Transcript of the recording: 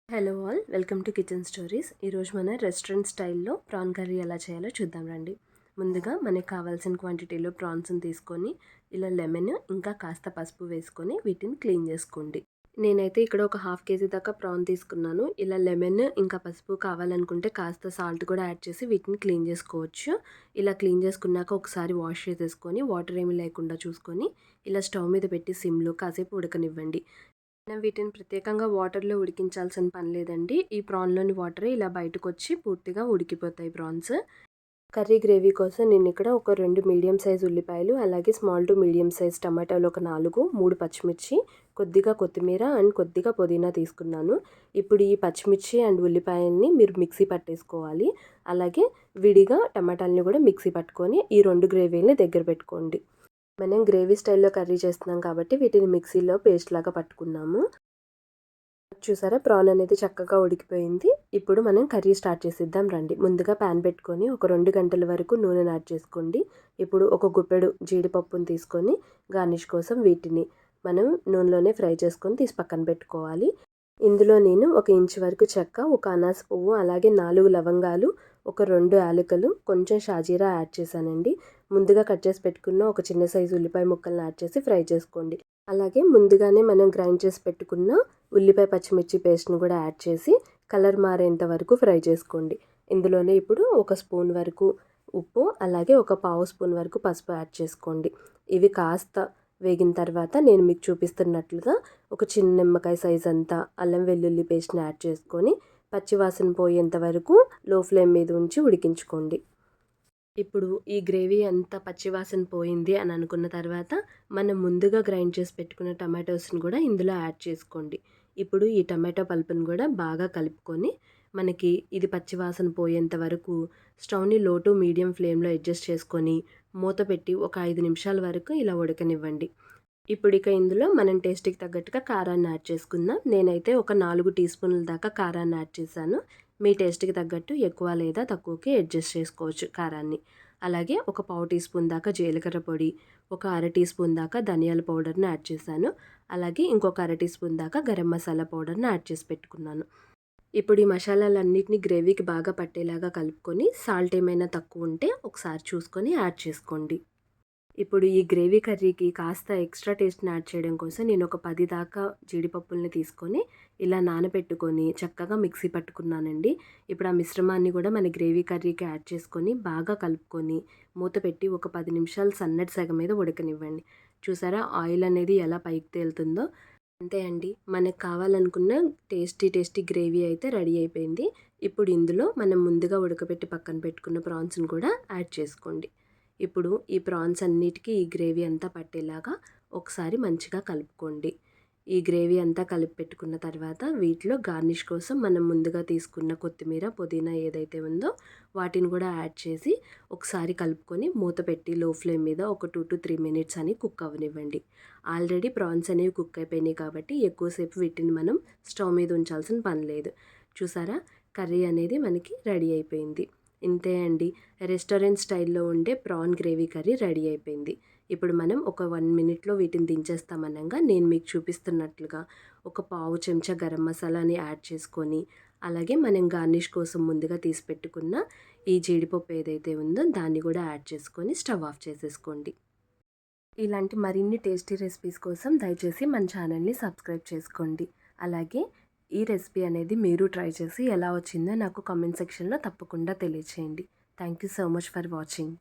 Hello all, welcome to kitchen stories. ఈరోజు మన restaurant స్టైల్లో ప్రాన్ కర్రీ ఎలా చేయాలో చూద్దాం రండి. ముందుగా మనకి కావాల్సిన క్వాంటిటీలో ప్రాన్స్ని తీసుకొని ఇలా లెమన్ ఇంకా కాస్త పసుపు వేసుకొని వీటిని క్లీన్ చేసుకోండి. నేనైతే ఇక్కడ ఒక హాఫ్ కేజీ దాకా ప్రాన్ తీసుకున్నాను. ఇలా లెమన్ ఇంకా పసుపు కావాలనుకుంటే కాస్త సాల్ట్ కూడా యాడ్ చేసి వీటిని క్లీన్ చేసుకోవచ్చు. ఇలా క్లీన్ చేసుకున్నాక ఒకసారి వాష్ చేసేసుకొని వాటర్ ఏమీ లేకుండా చూసుకొని ఇలా స్టవ్ మీద పెట్టి సిమ్లో కాసేపు ఉడకనివ్వండి. మనం వీటిని ప్రత్యేకంగా వాటర్లో ఉడికించాల్సిన పని లేదండి. ఈ ప్రాన్లోని వాటర్ ఇలా బయటకు వచ్చి పూర్తిగా ఉడికిపోతాయి ప్రాన్స్. కర్రీ గ్రేవీ కోసం నేను ఇక్కడ ఒక 2 మీడియం సైజ్ ఉల్లిపాయలు, అలాగే స్మాల్ టు మీడియం సైజ్ టమాటాలు ఒక 4, 3 పచ్చిమిర్చి, కొద్దిగా కొత్తిమీర అండ్ కొద్దిగా పుదీనా తీసుకున్నాను. ఇప్పుడు ఈ పచ్చిమిర్చి అండ్ ఉల్లిపాయల్ని మీరు మిక్సీ పట్టేసుకోవాలి. అలాగే విడిగా టమాటాలని కూడా మిక్సీ పట్టుకొని ఈ 2 గ్రేవీలని దగ్గర పెట్టుకోండి. మనం గ్రేవీ స్టైల్లో కర్రీ చేస్తున్నాం కాబట్టి వీటిని మిక్సీలో పేస్ట్ లాగా పట్టుకున్నాము. చూసారా, ప్రాన్ అనేది చక్కగా ఉడికిపోయింది. ఇప్పుడు మనం కర్రీ స్టార్ట్ చేసిద్దాం రండి. ముందుగా ప్యాన్ పెట్టుకొని ఒక 2 గంటల వరకు నూనెను యాడ్ చేసుకోండి. ఇప్పుడు ఒక గుప్పెడు జీడిపప్పును తీసుకొని గార్నిష్ కోసం వీటిని మనం నూనెలోనే ఫ్రై చేసుకొని తీసి పక్కన పెట్టుకోవాలి. ఇందులో నేను 1 ఇంచు వరకు చెక్క, ఒక అనాస పువ్వు, అలాగే 4 లవంగాలు, ఒక 2 యాలకులు, కొంచెం షాజీరా యాడ్ చేశానండి. ముందుగా కట్ చేసి పెట్టుకున్న ఒక చిన్న సైజు ఉల్లిపాయ ముక్కలను యాడ్ చేసి ఫ్రై చేసుకోండి. అలాగే ముందుగానే మనం గ్రైండ్ చేసి పెట్టుకున్న ఉల్లిపాయ పచ్చిమిర్చి పేస్ట్ను కూడా యాడ్ చేసి కలర్ మారేంత వరకు ఫ్రై చేసుకోండి. ఇందులోనే ఇప్పుడు ఒక స్పూన్ వరకు ఉప్పు, అలాగే ఒక పావు స్పూన్ వరకు పసుపు యాడ్ చేసుకోండి. ఇవి కాస్త వేగిన తర్వాత నేను మీకు చూపిస్తున్నట్లుగా ఒక చిన్న నిమ్మకాయ సైజ్ అంతా అల్లం వెల్లుల్లి పేస్ట్ని యాడ్ చేసుకొని పచ్చివాసన పోయేంత వరకు లో ఫ్లేమ్ మీద ఉంచి ఉడికించుకోండి. ఇప్పుడు ఈ గ్రేవీ అంతా పచ్చివాసన పోయింది అని అనుకున్న తర్వాత మనం ముందుగా గ్రైండ్ చేసి పెట్టుకున్న టమాటోస్ని కూడా ఇందులో యాడ్ చేసుకోండి. ఇప్పుడు ఈ టమాటో పల్పుని కూడా బాగా కలుపుకొని మనకి ఇది పచ్చివాసన పోయేంత వరకు స్టవ్ని లో టు మీడియం ఫ్లేమ్లో అడ్జస్ట్ చేసుకొని మూత పెట్టి ఒక 5 నిమిషాల వరకు ఇలా ఉడకనివ్వండి. ఇప్పుడు ఇక ఇందులో మనం టేస్ట్కి తగ్గట్టుగా కారాన్ని యాడ్ చేసుకుందాం. నేనైతే ఒక 4 టీ స్పూన్ల దాకా కారాన్ని యాడ్ చేశాను. మీ టేస్ట్కి తగ్గట్టు ఎక్కువ లేదా తక్కువకి అడ్జస్ట్ చేసుకోవచ్చు కారాన్ని. అలాగే ఒక పావు టీ స్పూన్ దాకా జీలకర్ర పొడి, ఒక అర టీ స్పూన్ దాకా ధనియాల పౌడర్ని యాడ్ చేశాను. అలాగే ఇంకొక అర టీ స్పూన్ దాకా గరం మసాలా పౌడర్ని యాడ్ చేసి పెట్టుకున్నాను. ఇప్పుడు ఈ మసాలాలన్నిటిని గ్రేవీకి బాగా పట్టేలాగా కలుపుకొని సాల్ట్ ఏమైనా తక్కువ ఉంటే ఒకసారి చూసుకొని యాడ్ చేసుకోండి. ఇప్పుడు ఈ గ్రేవీ కర్రీకి కాస్త ఎక్స్ట్రా టేస్ట్ని యాడ్ చేయడం కోసం నేను ఒక 10 దాకా జీడిపప్పుల్ని తీసుకొని ఇలా నానబెట్టుకొని చక్కగా మిక్సీ పట్టుకున్నానండి. ఇప్పుడు ఆ మిశ్రమాన్ని కూడా మన గ్రేవీ కర్రీకి యాడ్ చేసుకొని బాగా కలుపుకొని మూత పెట్టి ఒక 10 నిమిషాలు సన్నటి సెగ మీద ఉడకనివ్వండి. చూసారా, ఆయిల్ అనేది ఎలా పైకి తేలుతుందో. అంతే అండి, మనకు కావాలనుకున్న టేస్టీ గ్రేవీ అయితే రెడీ అయిపోయింది. ఇప్పుడు ఇందులో మనం ముందుగా ఉడకబెట్టి పక్కన పెట్టుకున్న ప్రాన్స్ని కూడా యాడ్ చేసుకోండి. ఇప్పుడు ఈ ప్రాన్స్ అన్నిటికీ ఈ గ్రేవీ అంతా పట్టేలాగా ఒకసారి మంచిగా కలుపుకోండి. ఈ గ్రేవీ అంతా కలిపి పెట్టుకున్న తర్వాత వీటిలో గార్నిష్ కోసం మనం ముందుగా తీసుకున్న కొత్తిమీర, పుదీనా ఏదైతే ఉందో వాటిని కూడా యాడ్ చేసి ఒకసారి కలుపుకొని మూత పెట్టి లో ఫ్లేమ్ మీద ఒక 2 to 3 మినిట్స్ అని కుక్ అవ్వనివ్వండి. ఆల్రెడీ ప్రాన్స్ అనేవి కుక్ అయిపోయినాయి కాబట్టి ఎక్కువసేపు వీటిని మనం స్టవ్ మీద ఉంచాల్సిన పని లేదు. చూసారా, కర్రీ అనేది మనకి రెడీ అయిపోయింది. ఇంతే అండి, రెస్టారెంట్ స్టైల్లో ఉండే ప్రాన్ గ్రేవీ కర్రీ రెడీ అయిపోయింది. ఇప్పుడు మనం ఒక 1 మినిట్లో వీటిని దించేస్తామనగా నేను మీకు చూపిస్తున్నట్లుగా ఒక పావు చెంచా గరం మసాలాని యాడ్ చేసుకొని, అలాగే మనం గార్నిష్ కోసం ముందుగా తీసి పెట్టుకున్న ఈ జీడిపప్పు ఏదైతే ఉందో దాన్ని కూడా యాడ్ చేసుకొని స్టవ్ ఆఫ్ చేసేసుకోండి. ఇలాంటి మరిన్ని టేస్టీ రెసిపీస్ కోసం దయచేసి మన ఛానల్ని సబ్స్క్రైబ్ చేసుకోండి. అలాగే ఈ రెసిపీ అనేది మీరు ట్రై చేసి ఎలా వచ్చిందో నాకు కామెంట్ సెక్షన్లో తప్పకుండా తెలియచేయండి. Thank you so much for watching.